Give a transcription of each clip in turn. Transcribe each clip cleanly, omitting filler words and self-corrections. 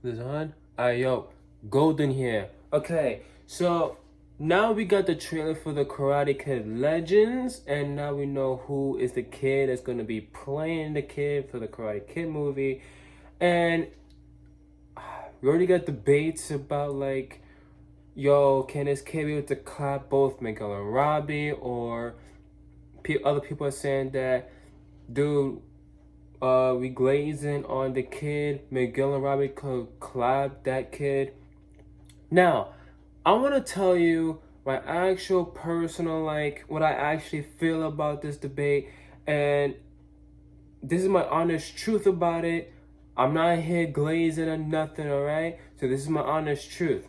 This on? Alright, yo, Golden here. Okay, so now we got the trailer for the Karate Kid Legends, and now we know who is the kid that's gonna be playing the kid for the Karate Kid movie. And we already got debates about like, yo, can this kid be able to clap both Miguel and Robby, or other people are saying that, dude, we glazing on the kid. Miguel and Robby could clap that kid. Now, I want to tell you my actual personal, like, what I actually feel about this debate, and this is my honest truth about it. I'm not here glazing or nothing, alright? So this is my honest truth.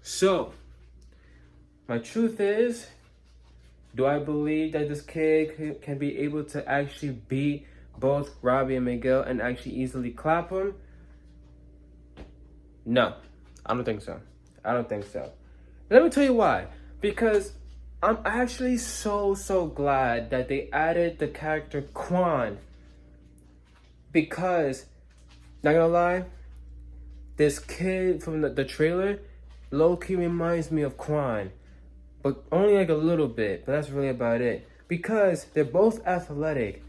So, my truth is, do I believe that this kid can be able to actually beat both Robby and Miguel and actually easily clap him? No, I don't think so. I don't think so. Let me tell you why. Because I'm actually so glad that they added the character Quan. Because, not gonna lie, this kid from the trailer low-key reminds me of Quan. But only like a little bit, but that's really about it. Because they're both athletic.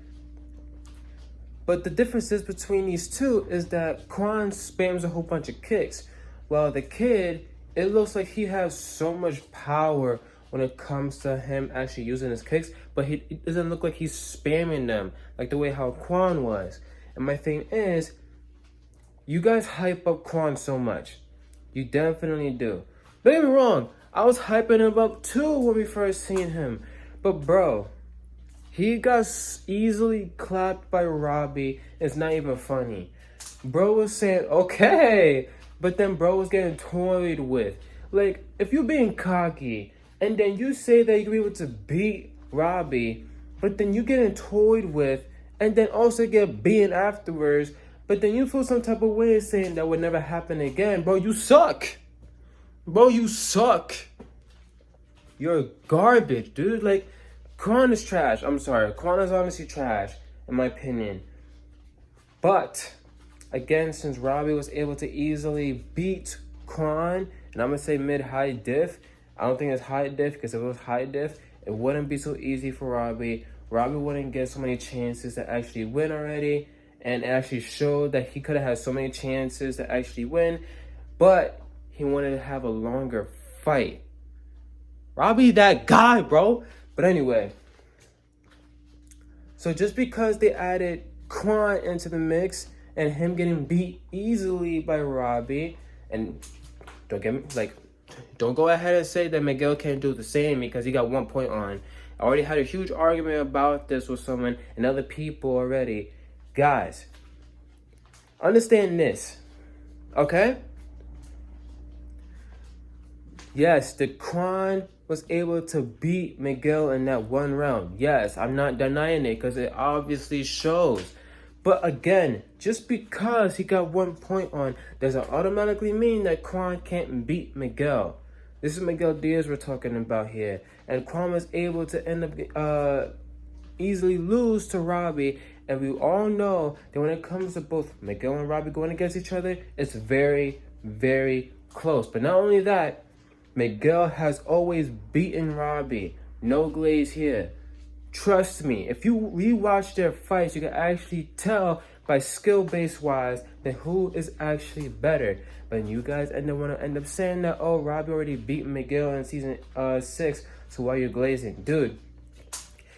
But the differences between these two is that Quan spams a whole bunch of kicks. While the kid, it looks like he has so much power when it comes to him actually using his kicks. But it doesn't look like he's spamming them like the way how Quan was. And my thing is, you guys hype up Quan so much. You definitely do. Don't get me wrong. I was hyping him up too when we first seen him. But bro, he got easily clapped by Robby. It's not even funny. Bro was saying, okay. But then bro was getting toyed with. Like, if you're being cocky, and then you say that you'll be able to beat Robby, but then you getting toyed with, and then also get beaten afterwards, but then you feel some type of way saying that would never happen again. Bro, you suck. Bro, you suck. You're garbage, dude. Like, Quan is trash. I'm sorry. Quan is honestly trash, in my opinion. But, again, since Robby was able to easily beat Quan, and I'm going to say mid-high diff, I don't think it's high diff, because if it was high diff, it wouldn't be so easy for Robby. Robby wouldn't get so many chances to actually win already, and it actually showed that he could have had so many chances to actually win, but he wanted to have a longer fight. Robby that guy, bro. But anyway, so just because they added Quan into the mix and him getting beat easily by Robby, and don't go ahead and say that Miguel can't do the same because he got 1 point on. I already had a huge argument about this with someone and other people already. Guys, understand this, okay? Yes, the Quan was able to beat Miguel in that one round. Yes, I'm not denying it because it obviously shows. But again, just because he got 1 point on doesn't automatically mean that Quan can't beat Miguel. This is Miguel Diaz we're talking about here. And Quan was able to end up easily lose to Robby. And we all know that when it comes to both Miguel and Robby going against each other, it's very close. But not only that, Miguel has always beaten Robby. No glaze here. Trust me, if you rewatch their fights, you can actually tell by skill-based wise that who is actually better. But you guys want to end up saying that, oh, Robby already beat Miguel in season 6, so why are you glazing? Dude,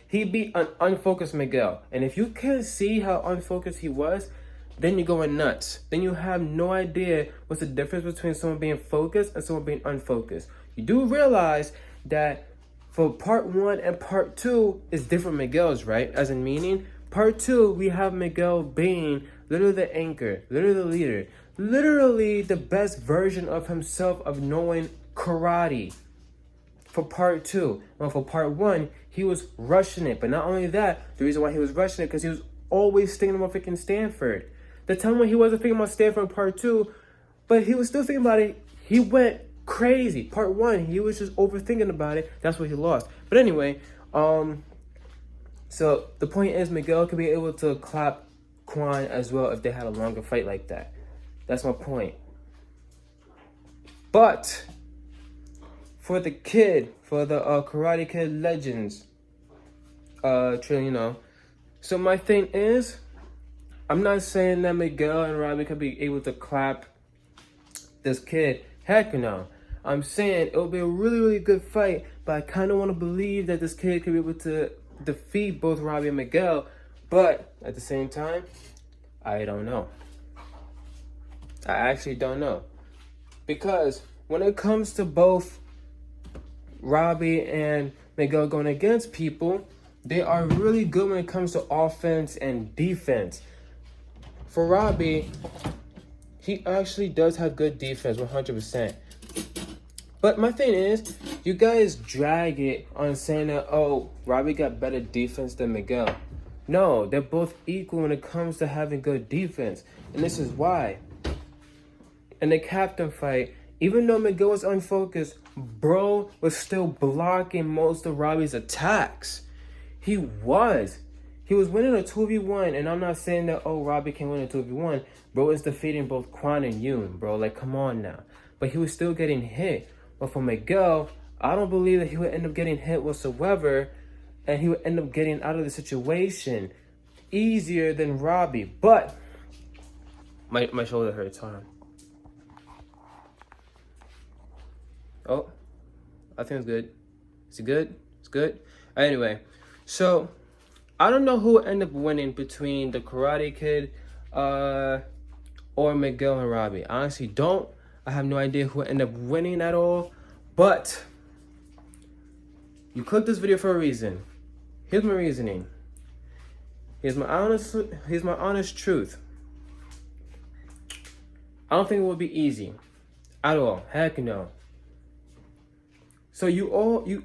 he beat an unfocused Miguel. And if you can see how unfocused he was, then you're going nuts. Then you have no idea what's the difference between someone being focused and someone being unfocused. You do realize that for part 1 and part 2 is different Miguels, right? As in meaning, part 2, we have Miguel being literally the anchor, literally the leader, literally the best version of himself of knowing karate. For part 2, well, for part 1, he was rushing it. But not only that, the reason why he was rushing it because he was always thinking about freaking Stanford. The time when he wasn't thinking about Stanford in part 2, but he was still thinking about it, he went crazy. Part 1, he was just overthinking about it. That's what he lost. But anyway, so the point is Miguel could be able to clap Quan as well if they had a longer fight like that. That's my point. But for the kid, for the Karate Kid Legends, So my thing is, I'm not saying that Miguel and Robby could be able to clap this kid. Heck no. I'm saying it'll be a really, really good fight, but I kind of want to believe that this kid could be able to defeat both Robby and Miguel. But at the same time, I don't know. I actually don't know. Because when it comes to both Robby and Miguel going against people, they are really good when it comes to offense and defense. For Robby, he actually does have good defense, 100%. But my thing is, you guys drag it on saying that, oh, Robby got better defense than Miguel. No, they're both equal when it comes to having good defense. And this is why. In the captain fight, even though Miguel was unfocused, bro was still blocking most of Robby's attacks. He was winning a 2v1, and I'm not saying that, oh, Robby can win a 2v1. Bro is defeating both Quan and Yoon, bro. Like, come on now. But he was still getting hit. But for Miguel, I don't believe that he would end up getting hit whatsoever, and he would end up getting out of the situation easier than Robby. But my shoulder hurts. Hold on. Oh, I think it's good. Is it good? It's good. Anyway, so I don't know who will end up winning between the Karate Kid or Miguel and Robby. I honestly don't. I have no idea who will end up winning at all. But you clicked this video for a reason. Here's my reasoning. Here's my honest truth. I don't think it will be easy at all. Heck no. So you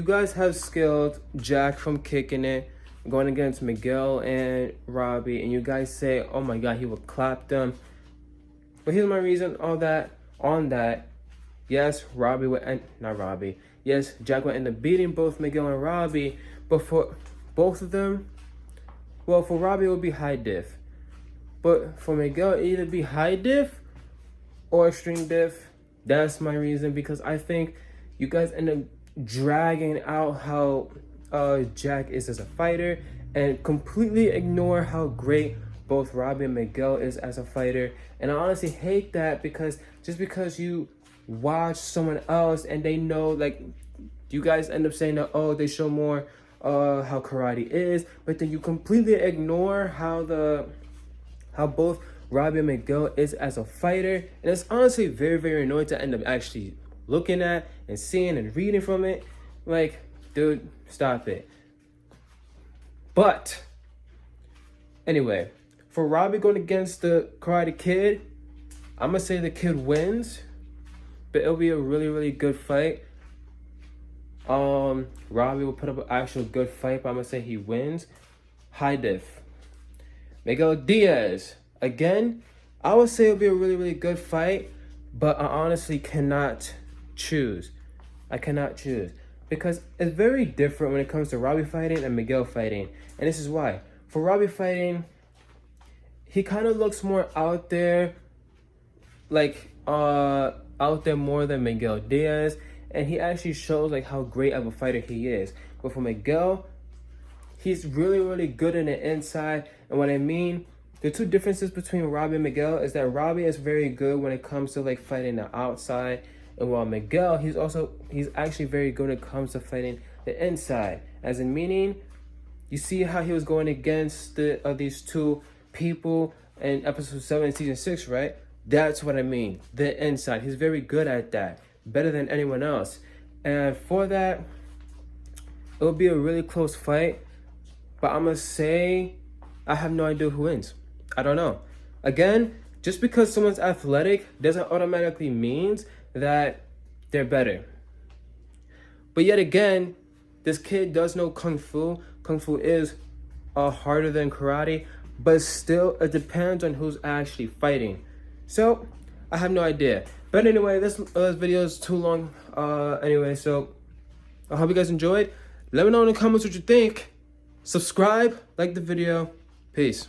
guys have skilled Jack from kicking it, going against Miguel and Robby, and you guys say, oh my god, he will clap them. But here's my reason on that. Yes, Yes, Jack would end up beating both Miguel and Robby, but for both of them, well, for Robby it would be high diff. But for Miguel, it'd either be high diff or extreme diff. That's my reason, because I think you guys end up dragging out how Jack is as a fighter and completely ignore how great both Robby and Miguel is as a fighter. And I honestly hate that, because just because you watch someone else and they know, like, you guys end up saying that, oh, they show more how karate is, but then you completely ignore how both Robby and Miguel is as a fighter. And it's honestly very, very annoying to end up actually looking at and seeing and reading from it. Like, dude, stop it. But anyway, for Robby going against the Karate Kid, I'm gonna say the kid wins, but it'll be a really, really good fight. Robby will put up an actual good fight, but I'm gonna say he wins. High diff. Miguel Diaz, again, I would say it'll be a really, really good fight, but I honestly cannot choose. I cannot choose, because it's very different when it comes to Robby fighting and Miguel fighting. And this is why. For Robby fighting, he kind of looks more out there, like out there more than Miguel Diaz, and he actually shows like how great of a fighter he is. But for Miguel, he's really, really good in the inside. And what I mean, the two differences between Robby and Miguel is that Robby is very good when it comes to like fighting the outside, and while Miguel, he's actually very good when it comes to fighting the inside. As in meaning, you see how he was going against these two people in episode 7 in season 6, right? That's what I mean. The inside. He's very good at that. Better than anyone else. And for that, it'll be a really close fight. But I'm going to say, I have no idea who wins. I don't know. Again, just because someone's athletic doesn't automatically mean that they're better. But yet again, this kid does know Kung Fu. Kung Fu is harder than karate, but still, it depends on who's actually fighting. So, I have no idea. But anyway, this video is too long. Anyway, so I hope you guys enjoyed. Let me know in the comments what you think. Subscribe, like the video. Peace.